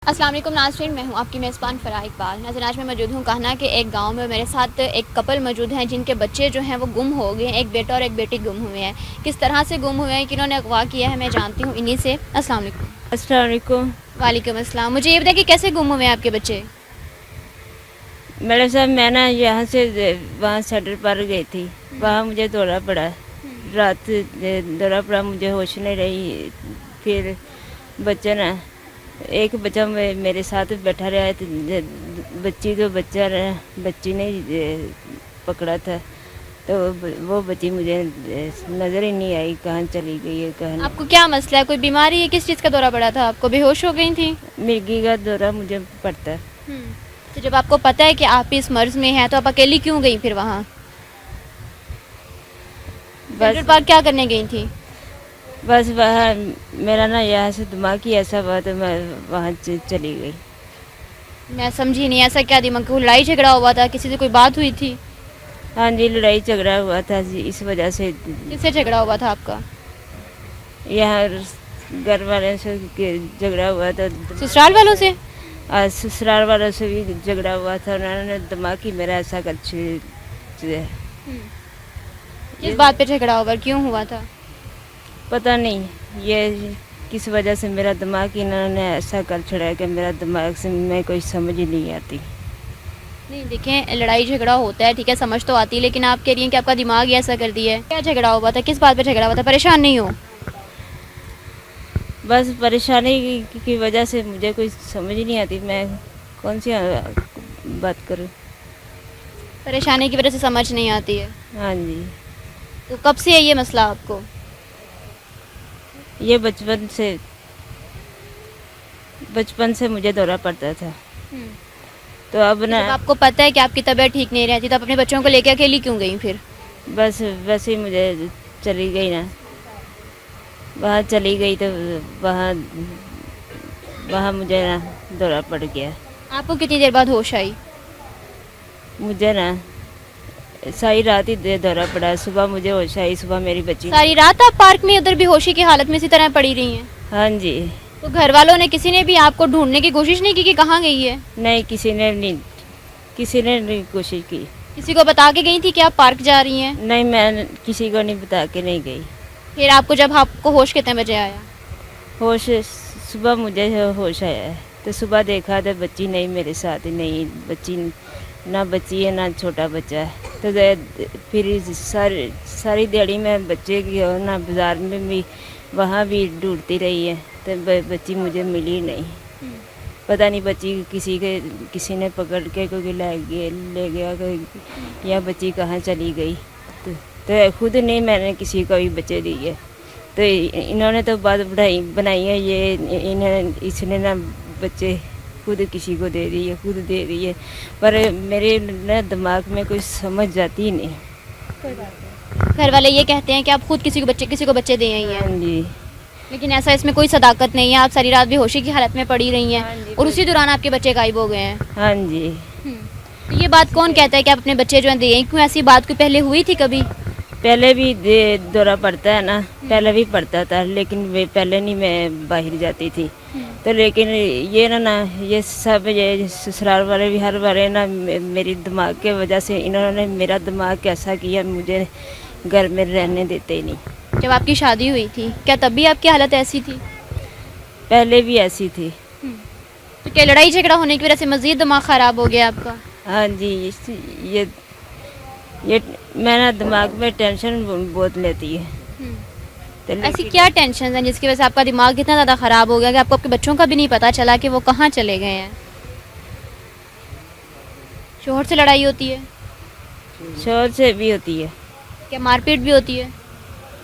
अस्सलाम वालेकुम नाज़रीन, मैं हूं आपकी मेज़बान फ़राह इकबाल। नाज़रीन, आज मैं मौजूद हूं कहना के एक गांव में। मेरे साथ एक कपल मौजूद हैं जिनके बच्चे जो हैं वो गुम हो गए हैं। एक बेटा और एक बेटी गुम हुए हैं। किस तरह से गुम हुए हैं, किन्होंने अगवा किया है, मैं जानती हूँ इन्हीं से। अस्सलाम वालेकुम। अस्सलाम वालेकुम। वालेकुम अस्सलाम। मुझे ये बताइए कि कैसे गुम हुए हैं आपके बच्चे? मेरे साथ मैं ना यहाँ से वहाँ सेंटर पर गई थी, वहाँ मुझे दौरा पड़ा। रात दौरा पड़ा, मुझे होश नहीं रही। फिर बच्चा ना एक बच्चा मेरे साथ बैठा रहा, तो बच्ची को बच्ची ने पकड़ा था, तो वो बच्ची मुझे नज़र ही नहीं आई, कहाँ चली गई है कहाँ। आपको क्या मसला है, कोई बीमारी है, किस चीज़ का दौरा पड़ा था आपको? बेहोश हो गई थी? मिर्गी का दौरा मुझे पड़ता। तो जब आपको पता है कि आप इस मर्ज़ में हैं तो आप अकेली क्यों गई फिर वहाँ? सेंट्रल पार्क क्या करने गई थी? बस वह मेरा ना यहाँ से दिमाग ही ऐसा हुआ, तो मैं वहाँ चली गई। मैं समझी नहीं, ऐसा क्या दिमाग को लड़ाई झगड़ा हुआ था, किसी से कोई बात हुई थी? हाँ जी, लड़ाई झगड़ा हुआ था जी, इस वजह से। किससे झगड़ा हुआ था आपका? यहाँ घर वाले से झगड़ा हुआ था। ससुराल वालों से? ससुराल वालों से भी झगड़ा हुआ था। उन्होंने दिमाग ही मेरा ऐसा कर किस बात पे झगड़ा हुआ, क्यों हुआ था? पता नहीं ये किस वजह से मेरा दिमाग इन्होंने ऐसा कर छड़ा कि मेरा दिमाग से मैं कोई समझ ही नहीं आती। नहीं देखें, लड़ाई झगड़ा होता है, ठीक है, समझ तो आती है, लेकिन आप कह रही हैं कि आपका दिमाग ही ऐसा कर दिया है। क्या झगड़ा हुआ था, किस बात पे झगड़ा हुआ था? परेशान नहीं हो? बस परेशानी की वजह से मुझे कोई समझ नहीं आती, मैं कौन सी बात करूं। परेशानी की वजह से समझ नहीं आती है? हाँ जी। तो कब से है ये मसला आपको? ये बचपन से मुझे दौरा पड़ता था। तो अब ना जब आपको पता है कि आपकी तबीयत ठीक नहीं रहती तो आप अपने बच्चों को लेकर अकेली क्यों गई फिर? बस वैसे ही मुझे चली गई ना, वहाँ चली गई तो वहाँ वहाँ मुझे ना दौरा पड़ गया। आपको कितनी देर बाद होश आई? मुझे ना सारी रात ही दौरा पड़ा, सुबह मुझे होश आई। सुबह मेरी बच्ची सारी रात आप पार्क में उधर बेहोशी की हालत में इसी तरह पड़ी रही हैं? हाँ जी। तो घर वालों ने, किसी ने भी आपको ढूंढने की कोशिश नहीं की कि कहाँ गई है? नहीं, किसी ने नहीं कोशिश की। किसी को बता के गई थी कि आप पार्क जा रही हैं? नहीं, मैं किसी को नहीं बता के नहीं गई। फिर आपको जब आपको होश कितने बजे आया? होश सुबह मुझे होश आया है, तो सुबह देखा तो बच्ची नहीं मेरे साथ, नहीं बच्ची, ना बच्ची है ना छोटा बच्चा है। तो फिर सारी दिहाड़ी में बच्चे की और ना बाज़ार में भी वहाँ भी ढूंढती रही है, तो बच्ची मुझे मिली नहीं। पता नहीं बच्ची किसी ने पकड़ के कोई ले गया कोई, या बच्ची कहाँ चली गई। तो खुद नहीं मैंने किसी को भी बच्चे दिए। तो इन्होंने तो बात बनाई है, इसने ना बच्चे खुद किसी को दे दी है, खुद दे दी है, पर मेरे ना दिमाग में कोई समझ जाती ही नहीं। घर वाले ये कहते हैं कि आप खुद किसी को बच्चे दे आई हैं। हाँ जी। लेकिन ऐसा इसमें कोई सदाकत नहीं है, आप सारी रात बेहोशी की हालत में पड़ी रही हैं और उसी दौरान आपके बच्चे गायब हो गए हैं। हाँ जी। तो ये बात कौन कहता है कि आप अपने बच्चे जो हैं दे आई? क्यों, ऐसी बात कोई पहले हुई थी कभी? पहले भी दौरा पड़ता है ना, पहले भी पड़ता था, लेकिन पहले नहीं मैं बाहर जाती थी। तो लेकिन ये ये सब ये ससुराल वाले भी हर बार ना मेरी दिमाग के वजह से इन्होंने मेरा दिमाग कैसा किया, मुझे घर में रहने देते ही नहीं। जब आपकी शादी हुई थी क्या तब भी आपकी हालत ऐसी थी? पहले भी ऐसी थी। तो क्या लड़ाई झगड़ा होने की वजह से मज़ीद दिमाग ख़राब हो गया आपका? हाँ जी। ये मैं ना दिमाग में टेंशन बहुत लेती है। तो ऐसी क्या टेंशन है जिसकी वजह से आपका दिमाग इतना ज़्यादा ख़राब हो गया कि आपको आपके बच्चों का भी नहीं पता चला कि वो कहाँ चले गए हैं? शोहर से लड़ाई होती है? शोहर से भी होती है। क्या मारपीट भी होती है?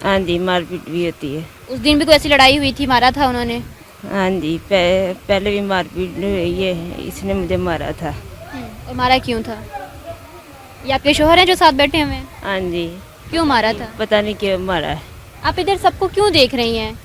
हाँ जी, मारपीट भी होती है। उस दिन भी कोई ऐसी लड़ाई हुई थी, मारा था उन्होंने? हाँ जी, पहले भी मारपीट हुई है, इसने मुझे मारा था। और मारा क्यों था? ये आपके शोहर हैं जो साथ बैठे हुए हैं? हाँ जी। क्यों मारा था? पता नहीं क्यों मारा है। आप इधर सबको क्यों देख रही हैं?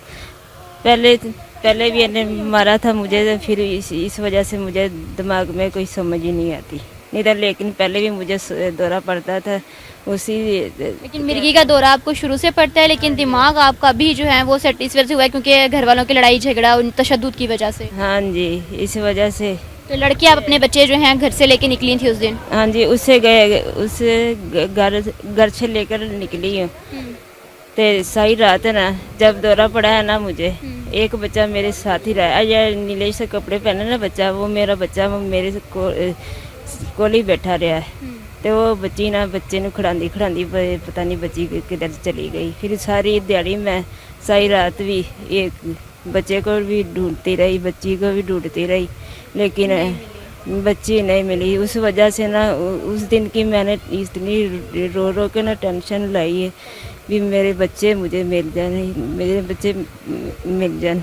पहले भी इन्हें मारा था मुझे, तो फिर इस वजह से मुझे दिमाग में कोई समझ ही नहीं आती। नहीं था, लेकिन पहले भी मुझे दौरा पड़ता था उसी। लेकिन मिर्गी का दौरा आपको शुरू से पड़ता है, लेकिन दिमाग आपका अभी जो है वो सेट इस वजह से हुआ है क्योंकि घर वालों की लड़ाई झगड़ा और तशद्दुद की वजह से। हाँ जी, इस वजह से। तो लड़की आप अपने बच्चे जो हैं घर से लेके निकली थी उस दिन? हाँ जी, उससे घर से लेकर निकली हूँ। तो सही रात है ना, जब दौरा पड़ा है ना मुझे, एक बच्चा मेरे साथ ही रहा। ये नीले से कपड़े पहने ना बच्चा, वो मेरा बच्चा वो मेरे कोल ही बैठा रहा है। तो वो बच्चे ने खड़ांदी पता नहीं बच्ची किधर चली गई। फिर सारी दिहाड़ी मैं सारी रात भी एक बच्चे को भी ढूंढती रही, बच्ची को भी ढूंढती रही, लेकिन बच्ची नहीं मिली। उस वजह से ना उस दिन की मैंने इतनी रो के ना टेंशन लाई है भी मेरे बच्चे मुझे मिल जाए, मेरे बच्चे मिल जाए।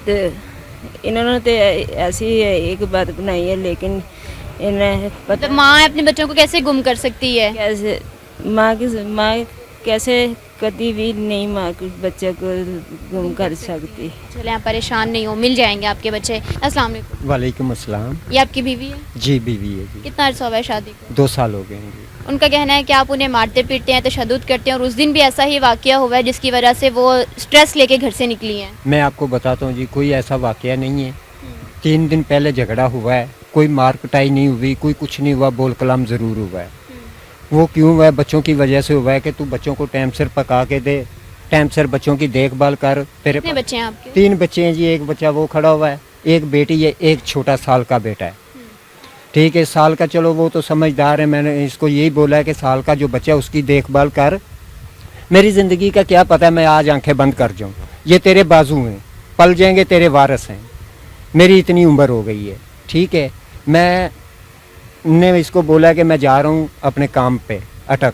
तो इन्होंने तो ऐसी एक बात बनाई है, लेकिन इन्हें पता तो माँ अपने बच्चों को कैसे गुम कर सकती है? कैसे माँ कैसे कभी भी नहीं माँ के बच्चे को गुम कर सकती। चले आप परेशान नहीं हो, मिल जाएंगे आपके बच्चे। अस्सलाम वालेकुम। वालेकुम अस्सलाम। ये आपकी बीवी है? जी बीवी है जी। कितना अर्सा हुआ है शादी को? 2 साल हो गए हैं जी। उनका कहना है कि आप उन्हें मारते पीटते हैं, तशद्दुद करते हैं, और उस दिन भी ऐसा ही वाकया हुआ है जिसकी वजह से वो स्ट्रेस लेके घर से निकली हैं। मैं आपको बताता हूँ जी, कोई ऐसा वाकया नहीं है। 3 दिन पहले झगड़ा हुआ है, कोई मार कुटाई नहीं हुई, कोई कुछ नहीं हुआ, बोल कलाम ज़रूर हुआ है। वो क्यों हुआ है? बच्चों की वजह से हुआ है कि तू बच्चों को टाइम सिर पका के दे, टाइम सिर बच्चों की देखभाल कर। तेरे कितने बच्चे हैं आपके? 3 बच्चे हैं जी। एक बच्चा वो खड़ा हुआ है, एक बेटी है, एक छोटा साल का बेटा है। ठीक है, साल का चलो वो तो समझदार है। मैंने इसको यही बोला है कि साल का जो बच्चा है उसकी देखभाल कर। मेरी ज़िंदगी का क्या पता है, मैं आज आंखें बंद कर जाऊँ। ये तेरे बाजू हैं, पल जाएंगे, तेरे वारिस हैं। मेरी इतनी उम्र हो गई है। ठीक है, मैंने इसको बोला कि मैं जा रहा हूँ अपने काम पे अटक।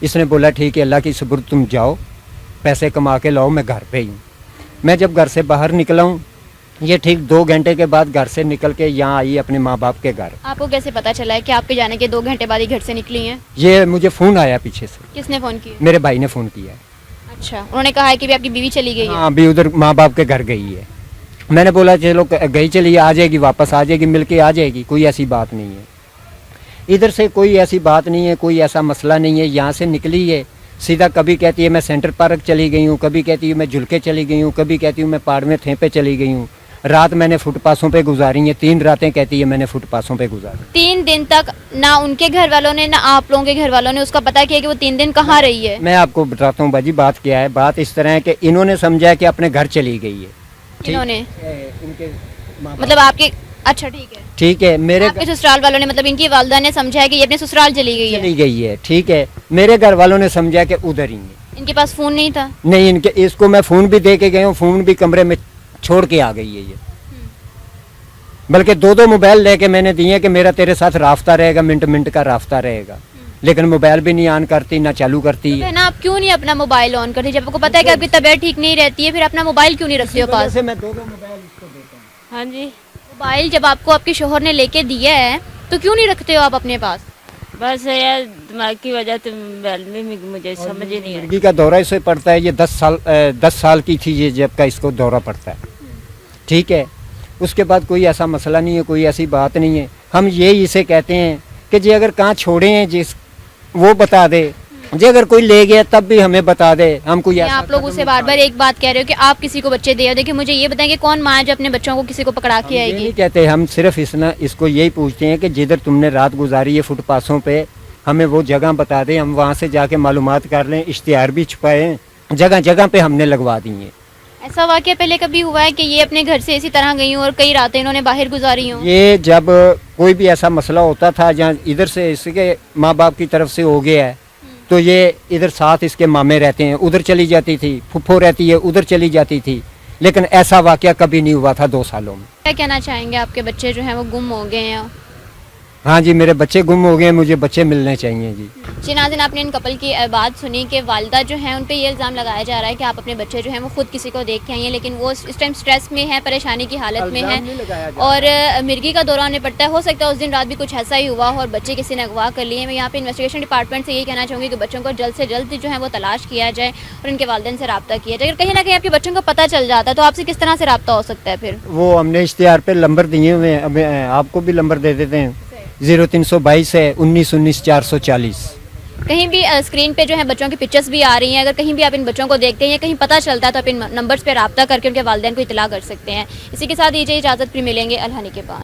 इसने बोला ठीक है, अल्लाह की सुपुर्द, तुम जाओ, पैसे कमा के लाओ, मैं घर पे ही हूँ। मैं जब घर से बाहर निकला हूँ, ये ठीक 2 घंटे के बाद घर से निकल के यहाँ आई अपने माँ बाप के घर। आपको कैसे पता चला है कि आपके जाने के 2 घंटे बाद ही घर से निकली हैं? ये मुझे फ़ोन आया पीछे से। किसने फ़ोन किया? मेरे भाई ने फ़ोन किया है। अच्छा, उन्होंने कहा है कि भी आपकी बीवी चली गई है? हाँ, अभी उधर माँ बाप के घर गई है। मैंने बोला चलो गई चली, आ जाएगी, वापस आ जाएगी, मिल के आ जाएगी, कोई ऐसी बात नहीं है। इधर से कोई ऐसी बात नहीं है, कोई ऐसा मसला नहीं है। यहाँ से निकली है सीधा, कभी कहती है मैं सेंटर पार्क चली गई हूँ, कभी कहती हूँ मैं झुलके चली गई हूँ, कभी कहती हूँ मैं पहाड़ में थे पे चली गई हूँ। रात मैंने फुटपाथों पे गुजारी है, 3 रातें कहती है मैंने फुटपाथों पे गुजारी। 3 दिन तक ना उनके घर वालों ने ना आप लोगों के घर वालों ने उसका पता किया कि वो 3 दिन कहाँ रही है? मैं आपको बताता हूँ बाजी, बात क्या है। बात इस तरह है कि इन्होंने समझा कि अपने घर चली गई है। इन्होंने इनके मतलब आपके? अच्छा, ठीक है, मेरे आपके ससुराल वालों ने मतलब इनकी वालदा ने समझा है कि ये अपने ससुराल चली गई है? चली गई है। ठीक है, मेरे घर वालों ने समझा कि उधर ही है। इनके पास फ़ोन नहीं था? नहीं, इनके इसको मैं फ़ोन भी दे के गया हूँ, फ़ोन भी कमरे में छोड़ के आ गई है ये। बल्कि 2 मोबाइल लेके मैंने दिए कि मेरा तेरे साथ राफ्ता रहेगा, मिनट मिनट का राफ्ता रहेगा, लेकिन मोबाइल भी नहीं ऑन करती, ना चालू करती है। ना आप क्यों नहीं अपना मोबाइल ऑन करती? जब आपको पता है कि आपकी तबीयत ठीक नहीं रहती है, फिर अपना मोबाइल क्यों नहीं रखते हो पास? मैं 2 मोबाइल इसको देता हूँ। हाँ जी, मोबाइल जब आपको आपके शोहर ने लेके दिया है तो क्यों नहीं रखते हो आप अपने पास? बस यार दिमाग की वजह तो मोबाइल में मुझे समझ ही नहीं आया। मिर्गी का दौरा इसे पड़ता है। ये 10 साल की थी ये जब का इसको दौरा पड़ता है। ठीक है, उसके बाद कोई ऐसा मसला नहीं है, कोई ऐसी बात नहीं है। हम ये इसे कहते हैं कि जी अगर कहाँ छोड़े हैं जिस वो बता दे, जी अगर कोई ले गया तब भी हमें बता दे। हम कोई ऐसा आप लोग उसे बार बार एक बात कह रहे हो कि आप किसी को बच्चे दे। देखिए मुझे ये बताएं कि कौन माँ है जो अपने बच्चों को किसी को पकड़ा के ये आएगी? नहीं कहते, हम सिर्फ इसको यही पूछते हैं कि जिधर तुमने रात गुजारी है फुटपाथों पे, हमें वो जगह बता दें, हम वहाँ से जाके मालूमात कर लें। इश्तिहार भी छुपाए, जगह जगह पे हमने लगवा दी है। ऐसा वाकया पहले कभी हुआ है कि ये अपने घर से इसी तरह गई हूँ और कई रातें इन्होंने बाहर गुजारी हूँ? ये जब कोई भी ऐसा मसला होता था जहाँ इधर से इसके माँ बाप की तरफ से हो गया है, तो ये इधर साथ इसके मामे रहते हैं, उधर चली जाती थी, फुफ्फो रहती है, उधर चली जाती थी। लेकिन ऐसा वाकया कभी नहीं हुआ था 2 सालों में। क्या कहना चाहेंगे? आपके बच्चे जो हैं वो गुम हो गए हैं? हाँ जी, मेरे बच्चे गुम हो गए, मुझे बच्चे मिलने चाहिए जी। जी नाज़रीन, आपने इन कपल की बात सुनी कि वालिदा जो है उन पे ये इल्ज़ाम लगाया जा रहा है कि आप अपने बच्चे जो हैं वो खुद किसी को देख के आई हैं, लेकिन वो इस टाइम स्ट्रेस में है, परेशानी की हालत में है और मिर्गी का दौरा उन्हें पड़ता है। हो सकता है उस दिन रात भी कुछ ऐसा ही हुआ हो और बच्चे किसी ने अगवा कर लिए। मैं यहाँ पे इन्वेस्टिगेशन डिपार्टमेंट से यही कहना चाहूँगी कि बच्चों को जल्द से जल्द जो है वो तलाश किया जाए और उनके वालिदैन से रब्ता किया जाए। अगर कहीं ना कहीं आपके बच्चों को पता चल जाता है तो आपसे किस तरह से रब्ता हो सकता है फिर? वो हमने इश्तिहार पे नंबर दिए हुए हैं, अब आपको भी नंबर दे देते हैं। 0322 है 19 440। कहीं भी स्क्रीन पे जो है बच्चों की पिक्चर्स भी आ रही हैं। अगर कहीं भी आप इन बच्चों को देखते हैं या कहीं पता चलता है तो आप इन नंबर्स पे रब्ता करके उनके वालिदैन को इत्तला कर सकते हैं। इसी के साथ दीजिए इजाज़त, फिर मिलेंगे अल्हानी के बाद।